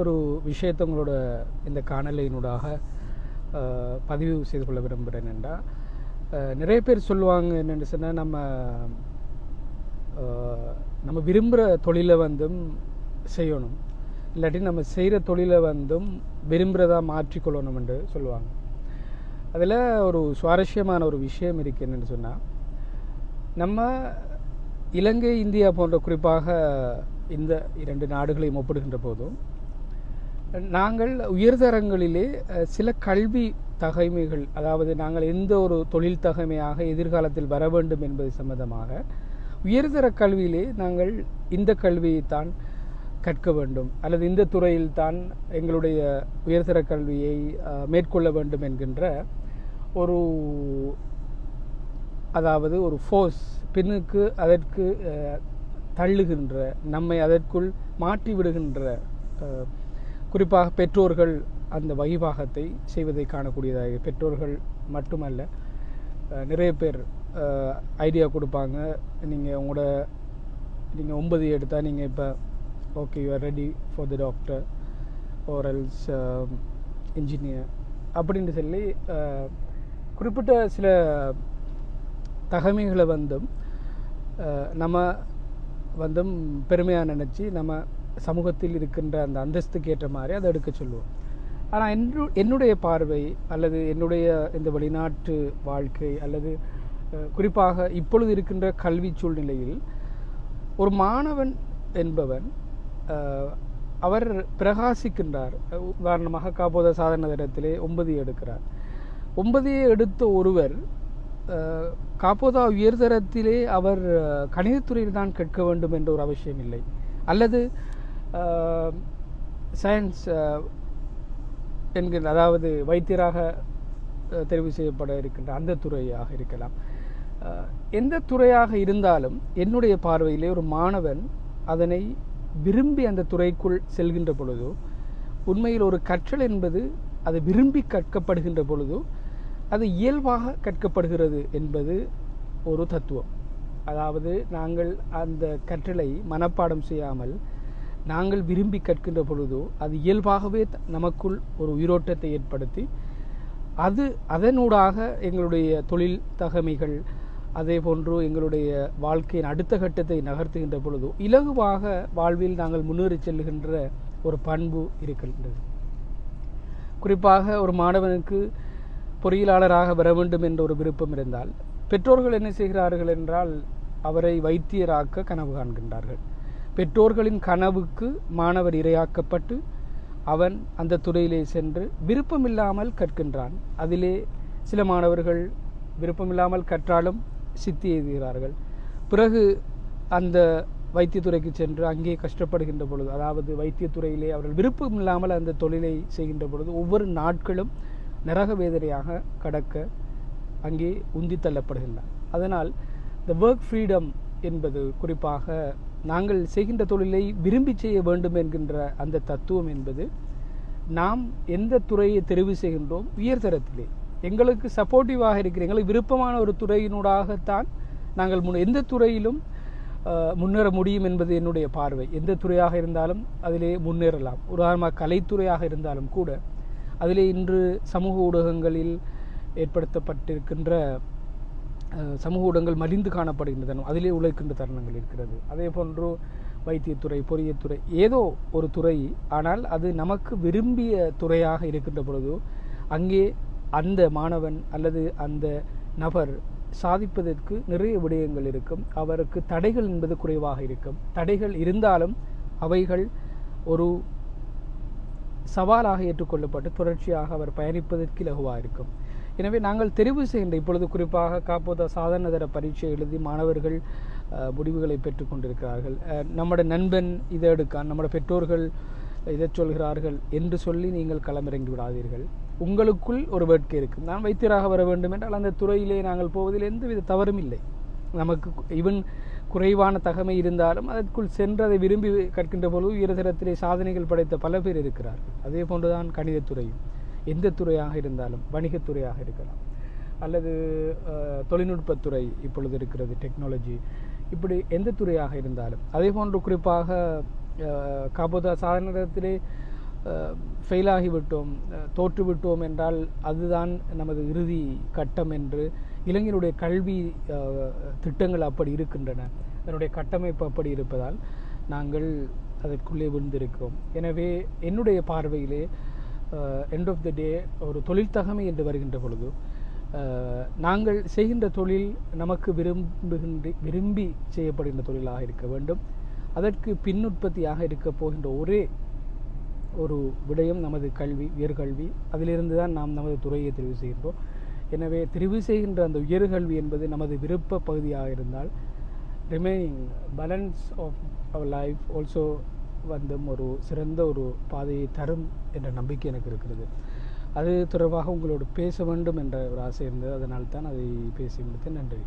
ஒரு விஷயத்தை உங்களோட இந்த காணொலியினூடாக பதிவு செய்து கொள்ள விரும்புகிறேன் என்றால், நிறைய பேர் சொல்லுவாங்க என்னென்னு சொன்னால், நம்ம விரும்புகிற தொழிலை செய்யணும், இல்லாட்டி நம்ம செய்கிற தொழிலை விரும்புகிறதா மாற்றிக்கொள்ளணும் என்று சொல்லுவாங்க. அதில் ஒரு சுவாரஸ்யமான ஒரு விஷயம் இருக்குது. என்னென்னு சொன்னால், நம்ம இலங்கை இந்தியா போன்ற குறிப்பாக இந்த 2 நாடுகளையும் ஒப்பிடுகின்ற போதும் நாங்கள் உயர்தரங்களிலே சில கல்வி தகைமைகள், அதாவது நாங்கள் எந்த ஒரு தொழில் தகைமையாக எதிர்காலத்தில் வர வேண்டும் என்பது சம்பந்தமாக உயர்தர கல்வியிலே நாங்கள் இந்த கல்வியைத்தான் கற்க வேண்டும் அல்லது இந்த துறையில் தான் எங்களுடைய உயர்தர கல்வியை மேற்கொள்ள வேண்டும் என்கின்ற ஒரு ஃபோர்ஸ் பின்னுக்கு அதற்கு தள்ளுகின்ற, நம்மை அதற்குள் மாற்றி விடுகின்ற, குறிப்பாக பெற்றோர்கள் அந்த வகிபாகத்தை செய்வதை காணக்கூடியதாக. பெற்றோர்கள் மட்டுமல்ல, நிறைய பேர் ஐடியா கொடுப்பாங்க. நீங்கள் 9 எடுத்தால் நீங்கள் இப்போ okay you are ready for the doctor or else engineer அப்படின்னு சொல்லி குறிப்பிட்ட சில தகமைகளை நம்ம பெருமையாக நினச்சி நம்ம சமூகத்தில் இருக்கின்ற அந்த அந்தஸ்துக்கு ஏற்ற மாதிரி அதை எடுக்க சொல்லுவோம். ஆனால் என்னுடைய பார்வை அல்லது என்னுடைய இந்த வெளிநாட்டு வாழ்க்கை அல்லது குறிப்பாக இப்பொழுது இருக்கின்ற கல்வி சூழ்நிலையில் ஒரு மாணவன் என்பவன் அவர் பிரகாசிக்கின்றார். உதாரணமாக காப்போத சாதன தரத்திலே 9 எடுக்கிறார். 9 எடுத்த ஒருவர் காப்போதா உயர்தரத்திலே அவர் கணிதத்துறையில் தான் கேட்க வேண்டும் என்ற ஒரு அவசியம் இல்லை, அல்லது சயின்ஸ் என்கின்ற, அதாவது வைத்தியராக தெரிவு செய்யப்பட இருக்கின்ற அந்த துறையாக இருக்கலாம். எந்த துறையாக இருந்தாலும் என்னுடைய பார்வையிலே ஒரு மாணவன் அதனை விரும்பி அந்த துறைக்குள் செல்கின்ற பொழுதோ, உண்மையில் ஒரு கற்றல் என்பது அது விரும்பி கற்கப்படுகின்ற பொழுதோ அது இயல்பாக கற்கப்படுகிறது என்பது ஒரு தத்துவம். அதாவது நாங்கள் அந்த கற்றலை மனப்பாடம் செய்யாமல் நாங்கள் விரும்பி கற்கின்ற பொழுதோ அது இயல்பாகவே நமக்குள் ஒரு உயிரோட்டத்தை ஏற்படுத்தி அதனூடாக எங்களுடைய தொழில் தகமைகள், அதே போன்று எங்களுடைய வாழ்க்கையின் அடுத்த கட்டத்தை நகர்த்துகின்ற பொழுதோ இலகுவாக வாழ்வில் நாங்கள் முன்னேறி செல்லுகின்ற ஒரு பண்பு இருக்கின்றது. குறிப்பாக ஒரு மாணவனுக்கு பொறியியலாளராக வர வேண்டும் என்ற ஒரு விருப்பம் இருந்தால் பெற்றோர்கள் என்ன செய்கிறார்கள் என்றால் அவரை வைத்தியராக்க கனவு காண்கின்றார்கள். பெற்றோர்களின் கனவுக்கு மாணவர் இரையாக்கப்பட்டு அவன் அந்த துறையிலே சென்று விருப்பமில்லாமல் கற்கின்றான். அதிலே சில மாணவர்கள் விருப்பமில்லாமல் கற்றாலும் சித்தி எழுதுகிறார்கள். பிறகு அந்த வைத்தியத்துறைக்கு சென்று அங்கே கஷ்டப்படுகின்ற பொழுது, அதாவது வைத்தியத்துறையிலே அவர்கள் விருப்பமில்லாமல் அந்த தொழிலை செய்கின்ற பொழுது ஒவ்வொரு நாட்களும் நரக வேதனையாக கடக்க அங்கே உந்தி தள்ளப்படுகின்றன. அதனால் இந்த ஒர்க் ஃப்ரீடம் என்பது குறிப்பாக நாங்கள் செய்கின்ற தொழிலை விரும்பி செய்ய வேண்டும் என்கின்ற அந்த தத்துவம் என்பது நாம் எந்த துறையை தெரிவு செய்கின்றோம் உயர்தரத்திலே எங்களுக்கு சப்போர்ட்டிவாக இருக்கிற, எங்களுக்கு விருப்பமான ஒரு துறையினூடாகத்தான் நாங்கள் எந்த துறையிலும் முன்னேற முடியும் என்பது என்னுடைய பார்வை. எந்த துறையாக இருந்தாலும் அதிலே முன்னேறலாம். உதாரணமாக கலைத்துறையாக இருந்தாலும் கூட அதிலே இன்று சமூக ஊடகங்களில் ஏற்படுத்தப்பட்டிருக்கின்ற சமூக ஊடகங்கள் மலிந்து காணப்படுகின்றன, அதிலே உழைக்கின்ற தருணங்கள் இருக்கிறது. அதே போன்று வைத்தியத்துறை, பொறியியத்துறை, ஏதோ ஒரு துறை, ஆனால் அது நமக்கு விரும்பிய துறையாக இருக்கின்ற பொழுது அங்கே அந்த மாணவன் அல்லது அந்த நபர் சாதிப்பதற்கு நிறைய விடயங்கள் இருக்கும். அவருக்கு தடைகள் என்பது குறைவாக இருக்கும். தடைகள் இருந்தாலும் அவைகள் ஒரு சவாலாக ஏற்றுக்கொள்ளப்பட்டு தொடர்ச்சியாக அவர் பயணிப்பதற்கு இலகுவாக இருக்கும். எனவே நாங்கள் தெரிவு செய்கின்ற, இப்பொழுது குறிப்பாக காப்போதா சாதாரணதர பரீட்சை எழுதி மாணவர்கள் முடிவுகளை பெற்றுக்கொண்டிருக்கிறார்கள். நம்முடைய நண்பன் இதை எடுக்கான், நம்முடைய பெற்றோர்கள் இதை சொல்கிறார்கள் என்று சொல்லி நீங்கள் களமிறங்கி விடாதீர்கள். உங்களுக்குள் ஒரு வேட்கை இருக்கும். நான் வைத்தியராக வர வேண்டும் என்றால் அந்த துறையிலே நாங்கள் போவதில் எந்தவித தவறும் இல்லை. நமக்கு ஈவன் குறைவான தகமை இருந்தாலும் அதற்குள் சென்று அதை விரும்பி கற்கின்ற பொழுது உயர்தரத்திலே சாதனைகள் படைத்த பல பேர் இருக்கிறார்கள். அதே போன்றுதான் கணிதத்துறையும் எந்த துறையாக இருந்தாலும், வணிகத்துறையாக இருக்கலாம் அல்லது தொழில்நுட்பத்துறை இப்பொழுது இருக்கிறது, டெக்னாலஜி, இப்படி எந்த துறையாக இருந்தாலும். அதே போன்று குறிப்பாக காப்போதா சாதனத்திலே ஃபெயிலாகிவிட்டோம், தோற்றுவிட்டோம் என்றால் அதுதான் நமது இறுதி கட்டம் என்று இளைஞருடைய கல்வி திட்டங்கள் அப்படி இருக்கின்றன, அதனுடைய கட்டமைப்பு அப்படி இருப்பதால் நாங்கள் அதற்குள்ளே விழுந்திருக்கிறோம். எனவே என்னுடைய பார்வையிலே எண்ட் ஆஃப் த டே ஒரு தொழில் தகமை என்று வருகின்ற பொழுது நாங்கள் செய்கின்ற தொழில் நமக்கு விரும்பி செய்யப்படுகின்ற தொழிலாக இருக்க வேண்டும். அதற்கு பின்னுற்பத்தியாக இருக்க போகின்ற ஒரே ஒரு விடயம் நமது கல்வி, உயர்கல்வி. அதிலிருந்து தான் நாம் நமது துறையை தெரிவு செய்கின்றோம். எனவே தெரிவு செய்கின்ற அந்த உயர்கல்வி என்பது நமது விருப்ப பகுதியாக இருந்தால் remaining balance of our life also ஒரு சிறந்த ஒரு பாதையை தரும் என்ற நம்பிக்கை எனக்கு இருக்கிறது. அது தொடர்பாக உங்களோடு பேச வேண்டும் என்ற ஒரு ஆசை இருந்தது. அதனால் தான் அதை பேசி முடித்தேன். நன்றி.